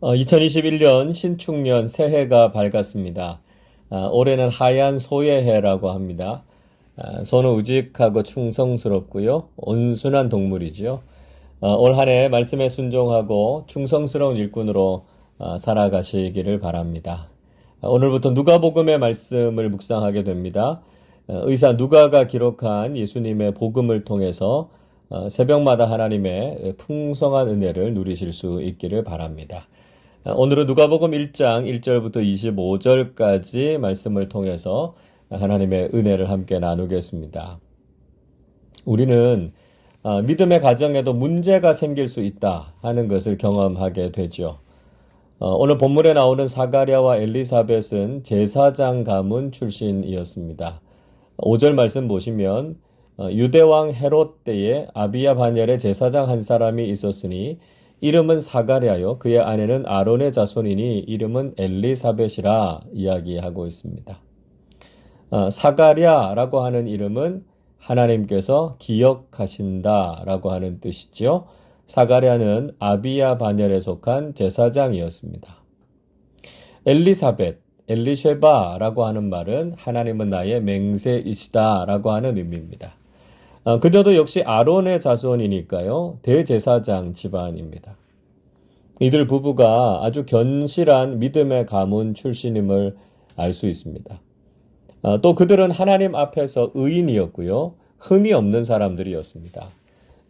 2021년 신축년 새해가 밝았습니다. 올해는 하얀 소의 해라고 합니다. 소는 우직하고 충성스럽고요. 온순한 동물이죠. 올 한 해 말씀에 순종하고 충성스러운 일꾼으로 살아가시기를 바랍니다. 오늘부터 누가복음의 말씀을 묵상하게 됩니다. 의사 누가가 기록한 예수님의 복음을 통해서 새벽마다 하나님의 풍성한 은혜를 누리실 수 있기를 바랍니다. 오늘은 누가복음 1장 1절부터 25절까지 말씀을 통해서 하나님의 은혜를 함께 나누겠습니다. 우리는 믿음의 가정에도 문제가 생길 수 있다 하는 것을 경험하게 되죠. 오늘 본문에 나오는 사가랴와 엘리사벳은 제사장 가문 출신이었습니다. 5절 말씀 보시면 유대왕 헤롯 때에 아비야 반열에 제사장 한 사람이 있었으니 이름은 사가랴요 그의 아내는 아론의 자손이니 이름은 엘리사벳이라 이야기하고 있습니다. 사가랴라고 하는 이름은 하나님께서 기억하신다라고 하는 뜻이죠. 사가랴는 아비야 반열에 속한 제사장이었습니다. 엘리사벳, 엘리쉐바라고 하는 말은 하나님은 나의 맹세이시다라고 하는 의미입니다. 그녀도 역시 아론의 자손이니까요. 대제사장 집안입니다. 이들 부부가 아주 견실한 믿음의 가문 출신임을 알 수 있습니다. 또 그들은 하나님 앞에서 의인이었고요. 흠이 없는 사람들이었습니다.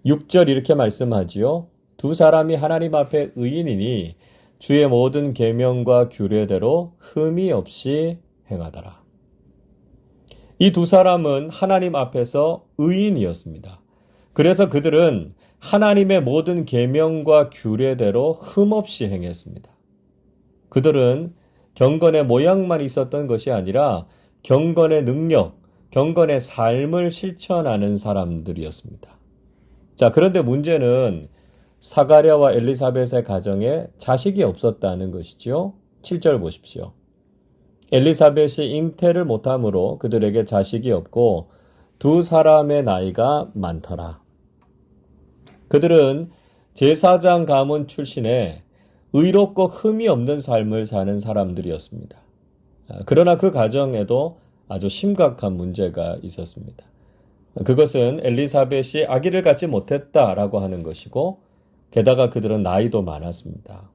6절 이렇게 말씀하지요. 두 사람이 하나님 앞에 의인이니 주의 모든 계명과 규례대로 흠이 없이 행하더라. 이 두 사람은 하나님 앞에서 의인이었습니다. 그래서 그들은 하나님의 모든 계명과 규례대로 흠없이 행했습니다. 그들은 경건의 모양만 있었던 것이 아니라 경건의 능력, 경건의 삶을 실천하는 사람들이었습니다. 자, 그런데 문제는 사가랴와 엘리사벳의 가정에 자식이 없었다는 것이죠. 7절 보십시오. 엘리사벳이 잉태를 못함으로 그들에게 자식이 없고 두 사람의 나이가 많더라. 그들은 제사장 가문 출신의 의롭고 흠이 없는 삶을 사는 사람들이었습니다. 그러나 그 가정에도 아주 심각한 문제가 있었습니다. 그것은 엘리사벳이 아기를 갖지 못했다라고 하는 것이고 게다가 그들은 나이도 많았습니다.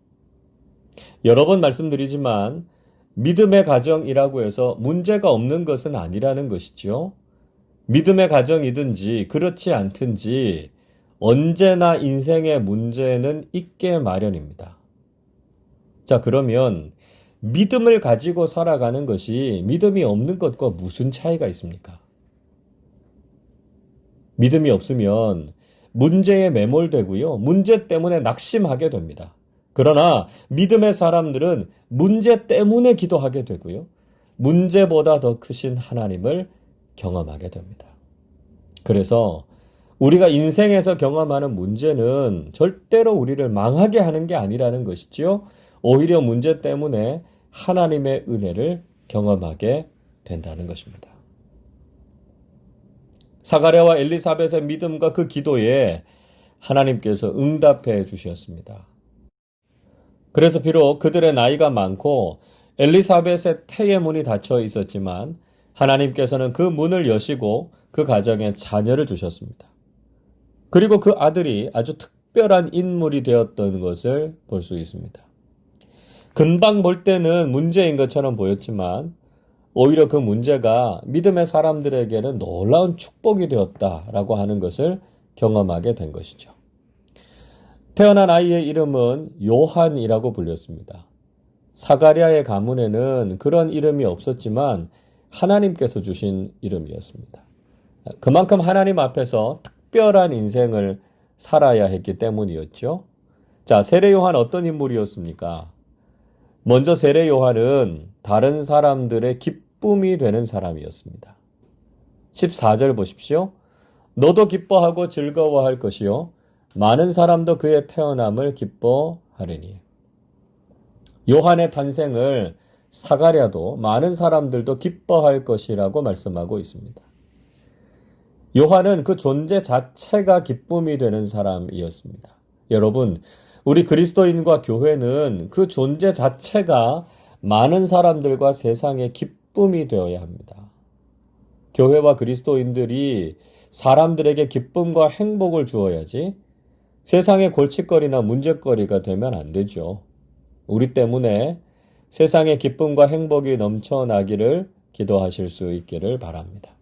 여러 번 말씀드리지만 믿음의 가정이라고 해서 문제가 없는 것은 아니라는 것이죠. 믿음의 가정이든지 그렇지 않든지 언제나 인생의 문제는 있게 마련입니다. 자, 그러면 믿음을 가지고 살아가는 것이 믿음이 없는 것과 무슨 차이가 있습니까? 믿음이 없으면 문제에 매몰되고요. 문제 때문에 낙심하게 됩니다. 그러나 믿음의 사람들은 문제 때문에 기도하게 되고요. 문제보다 더 크신 하나님을 경험하게 됩니다. 그래서 우리가 인생에서 경험하는 문제는 절대로 우리를 망하게 하는 게 아니라는 것이지요. 오히려 문제 때문에 하나님의 은혜를 경험하게 된다는 것입니다. 사가랴와 엘리사벳의 믿음과 그 기도에 하나님께서 응답해 주셨습니다. 그래서 비록 그들의 나이가 많고 엘리사벳의 태의 문이 닫혀 있었지만 하나님께서는 그 문을 여시고 그 가정에 자녀를 주셨습니다. 그리고 그 아들이 아주 특별한 인물이 되었던 것을 볼 수 있습니다. 금방 볼 때는 문제인 것처럼 보였지만 오히려 그 문제가 믿음의 사람들에게는 놀라운 축복이 되었다라고 하는 것을 경험하게 된 것이죠. 태어난 아이의 이름은 요한이라고 불렸습니다. 사가랴의 가문에는 그런 이름이 없었지만 하나님께서 주신 이름이었습니다. 그만큼 하나님 앞에서 특별한 인생을 살아야 했기 때문이었죠. 자, 세례 요한 어떤 인물이었습니까? 먼저 세례 요한은 다른 사람들의 기쁨이 되는 사람이었습니다. 14절 보십시오. 너도 기뻐하고 즐거워할 것이요 많은 사람도 그의 태어남을 기뻐하리니. 요한의 탄생을 사가랴도 많은 사람들도 기뻐할 것이라고 말씀하고 있습니다. 요한은 그 존재 자체가 기쁨이 되는 사람이었습니다. 여러분, 우리 그리스도인과 교회는 그 존재 자체가 많은 사람들과 세상의 기쁨이 되어야 합니다. 교회와 그리스도인들이 사람들에게 기쁨과 행복을 주어야지 세상의 골칫거리나 문제거리가 되면 안 되죠. 우리 때문에 세상의 기쁨과 행복이 넘쳐나기를 기도하실 수 있기를 바랍니다.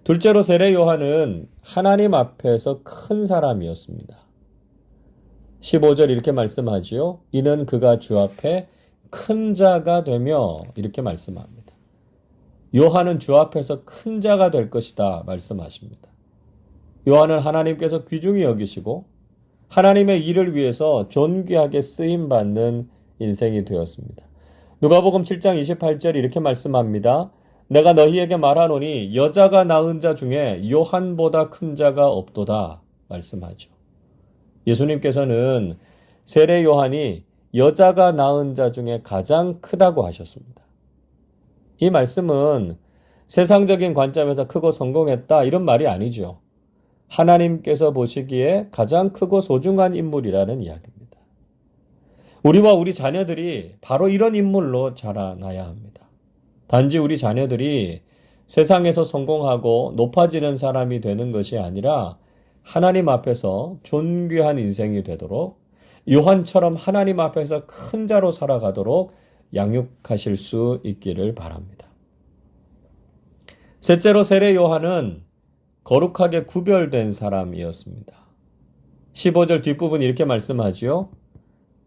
둘째로 세례 요한은 하나님 앞에서 큰 사람이었습니다. 15절 이렇게 말씀하지요. 이는 그가 주 앞에 큰 자가 되며 이렇게 말씀합니다. 요한은 주 앞에서 큰 자가 될 것이다 말씀하십니다. 요한은 하나님께서 귀중히 여기시고 하나님의 일을 위해서 존귀하게 쓰임받는 인생이 되었습니다. 누가복음 7장 28절 이렇게 말씀합니다. 내가 너희에게 말하노니 여자가 낳은 자 중에 요한보다 큰 자가 없도다 말씀하죠. 예수님께서는 세례 요한이 여자가 낳은 자 중에 가장 크다고 하셨습니다. 이 말씀은 세상적인 관점에서 크고 성공했다 이런 말이 아니죠. 하나님께서 보시기에 가장 크고 소중한 인물이라는 이야기입니다. 우리와 우리 자녀들이 바로 이런 인물로 자라나야 합니다. 단지 우리 자녀들이 세상에서 성공하고 높아지는 사람이 되는 것이 아니라 하나님 앞에서 존귀한 인생이 되도록 요한처럼 하나님 앞에서 큰 자로 살아가도록 양육하실 수 있기를 바랍니다. 셋째로 세례 요한은 거룩하게 구별된 사람이었습니다. 15절 뒷부분 이렇게 말씀하지요.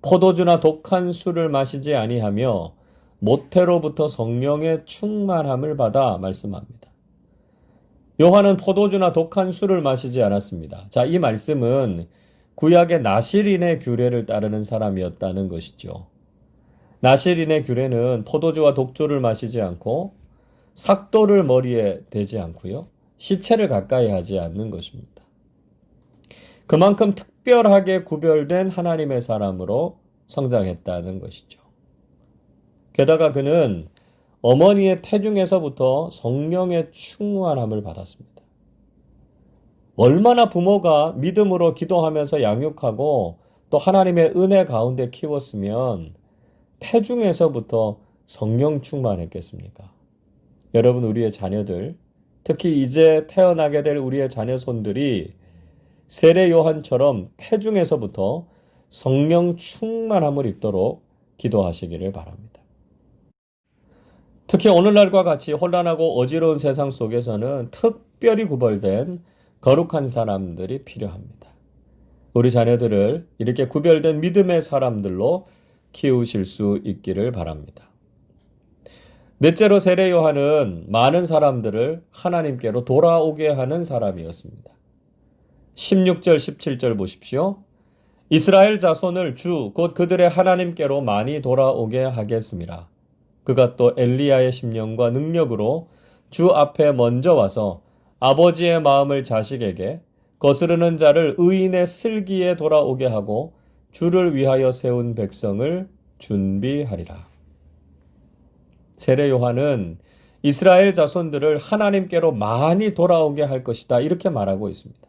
포도주나 독한 술을 마시지 아니하며 모태로부터 성령의 충만함을 받아 말씀합니다. 요한은 포도주나 독한 술을 마시지 않았습니다. 자, 이 말씀은 구약의 나실인의 규례를 따르는 사람이었다는 것이죠. 나실인의 규례는 포도주와 독주를 마시지 않고 삭도를 머리에 대지 않고요. 시체를 가까이 하지 않는 것입니다. 그만큼 특별하게 구별된 하나님의 사람으로 성장했다는 것이죠. 게다가 그는 어머니의 태중에서부터 성령의 충만함을 받았습니다. 얼마나 부모가 믿음으로 기도하면서 양육하고 또 하나님의 은혜 가운데 키웠으면 태중에서부터 성령 충만했겠습니까? 여러분, 우리의 자녀들, 특히 이제 태어나게 될 우리의 자녀손들이 세례 요한처럼 태중에서부터 성령 충만함을 입도록 기도하시기를 바랍니다. 특히 오늘날과 같이 혼란하고 어지러운 세상 속에서는 특별히 구별된 거룩한 사람들이 필요합니다. 우리 자녀들을 이렇게 구별된 믿음의 사람들로 키우실 수 있기를 바랍니다. 넷째로 세례 요한은 많은 사람들을 하나님께로 돌아오게 하는 사람이었습니다. 16절, 17절 보십시오. 이스라엘 자손을 주, 곧 그들의 하나님께로 많이 돌아오게 하겠습니다. 그가 또 엘리야의 심령과 능력으로 주 앞에 먼저 와서 아버지의 마음을 자식에게 거스르는 자를 의인의 슬기에 돌아오게 하고 주를 위하여 세운 백성을 준비하리라. 세례 요한은 이스라엘 자손들을 하나님께로 많이 돌아오게 할 것이다 이렇게 말하고 있습니다.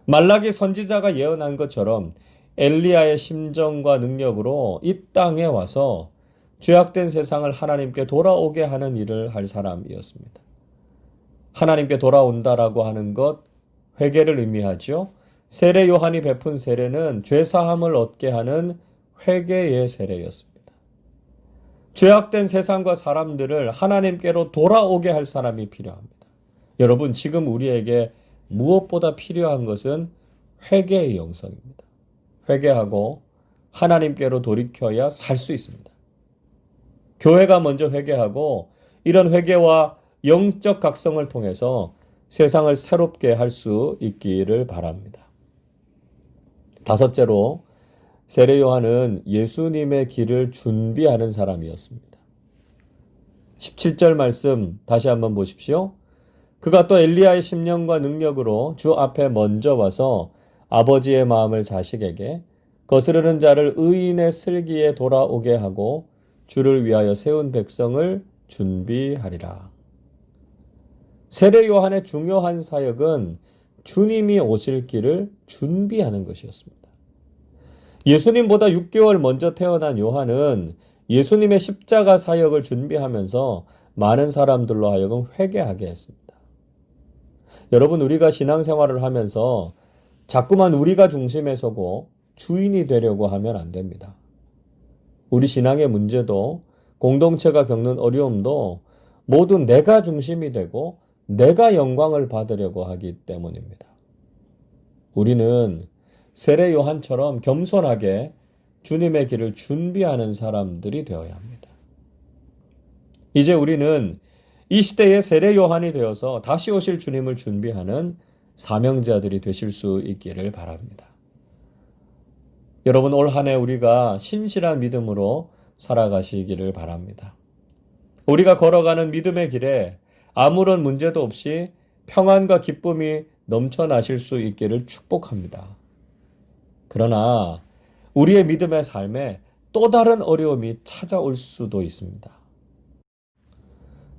말라기 선지자가 예언한 것처럼 엘리야의 심정과 능력으로 이 땅에 와서 죄악된 세상을 하나님께 돌아오게 하는 일을 할 사람이었습니다. 하나님께 돌아온다라고 하는 것 회개를 의미하죠. 세례 요한이 베푼 세례는 죄사함을 얻게 하는 회개의 세례였습니다. 죄악된 세상과 사람들을 하나님께로 돌아오게 할 사람이 필요합니다. 여러분, 지금 우리에게 무엇보다 필요한 것은 회개의 영성입니다. 회개하고 하나님께로 돌이켜야 살 수 있습니다. 교회가 먼저 회개하고 이런 회개와 영적 각성을 통해서 세상을 새롭게 할 수 있기를 바랍니다. 다섯째로 세례 요한은 예수님의 길을 준비하는 사람이었습니다. 17절 말씀 다시 한번 보십시오. 그가 또 엘리야의 심령과 능력으로 주 앞에 먼저 와서 아버지의 마음을 자식에게 거스르는 자를 의인의 슬기에 돌아오게 하고 주를 위하여 세운 백성을 준비하리라. 세례 요한의 중요한 사역은 주님이 오실 길을 준비하는 것이었습니다. 예수님보다 6개월 먼저 태어난 요한은 예수님의 십자가 사역을 준비하면서 많은 사람들로 하여금 회개하게 했습니다. 여러분, 우리가 신앙생활을 하면서 자꾸만 우리가 중심에 서고 주인이 되려고 하면 안 됩니다. 우리 신앙의 문제도 공동체가 겪는 어려움도 모두 내가 중심이 되고 내가 영광을 받으려고 하기 때문입니다. 우리는 세례 요한처럼 겸손하게 주님의 길을 준비하는 사람들이 되어야 합니다. 이제 우리는 이 시대의 세례 요한이 되어서 다시 오실 주님을 준비하는 사명자들이 되실 수 있기를 바랍니다. 여러분, 올 한 해 우리가 신실한 믿음으로 살아가시기를 바랍니다. 우리가 걸어가는 믿음의 길에 아무런 문제도 없이 평안과 기쁨이 넘쳐나실 수 있기를 축복합니다. 그러나 우리의 믿음의 삶에 또 다른 어려움이 찾아올 수도 있습니다.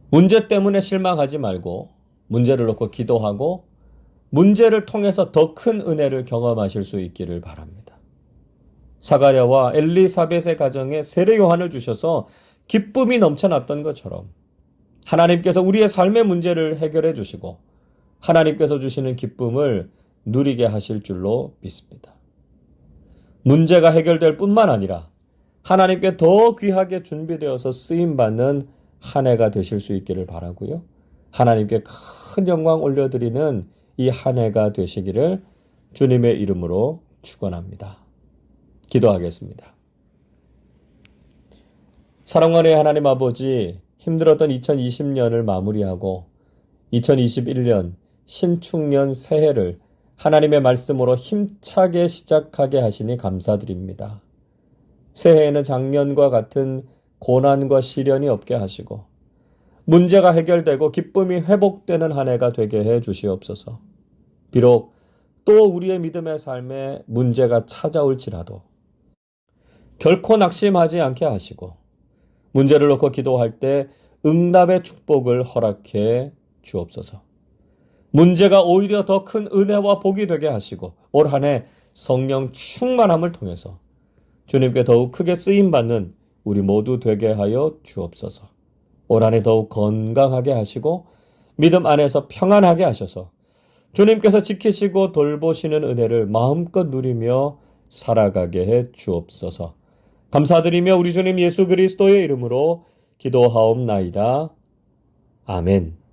문제 때문에 실망하지 말고 문제를 놓고 기도하고 문제를 통해서 더 큰 은혜를 경험하실 수 있기를 바랍니다. 사가랴와 엘리사벳의 가정에 세례 요한을 주셔서 기쁨이 넘쳐났던 것처럼 하나님께서 우리의 삶의 문제를 해결해 주시고 하나님께서 주시는 기쁨을 누리게 하실 줄로 믿습니다. 문제가 해결될 뿐만 아니라 하나님께 더 귀하게 준비되어서 쓰임받는 한 해가 되실 수 있기를 바라고요. 하나님께 큰 영광 올려드리는 이 한 해가 되시기를 주님의 이름으로 축원합니다. 기도하겠습니다. 사랑하는 하나님 아버지, 힘들었던 2020년을 마무리하고 2021년 신축년 새해를 하나님의 말씀으로 힘차게 시작하게 하시니 감사드립니다. 새해에는 작년과 같은 고난과 시련이 없게 하시고 문제가 해결되고 기쁨이 회복되는 한 해가 되게 해 주시옵소서. 비록 또 우리의 믿음의 삶에 문제가 찾아올지라도 결코 낙심하지 않게 하시고 문제를 놓고 기도할 때 응답의 축복을 허락해 주옵소서. 문제가 오히려 더 큰 은혜와 복이 되게 하시고 올 한 해 성령 충만함을 통해서 주님께 더욱 크게 쓰임받는 우리 모두 되게 하여 주옵소서. 올 한 해 더욱 건강하게 하시고 믿음 안에서 평안하게 하셔서 주님께서 지키시고 돌보시는 은혜를 마음껏 누리며 살아가게 해 주옵소서. 감사드리며 우리 주님 예수 그리스도의 이름으로 기도하옵나이다. 아멘.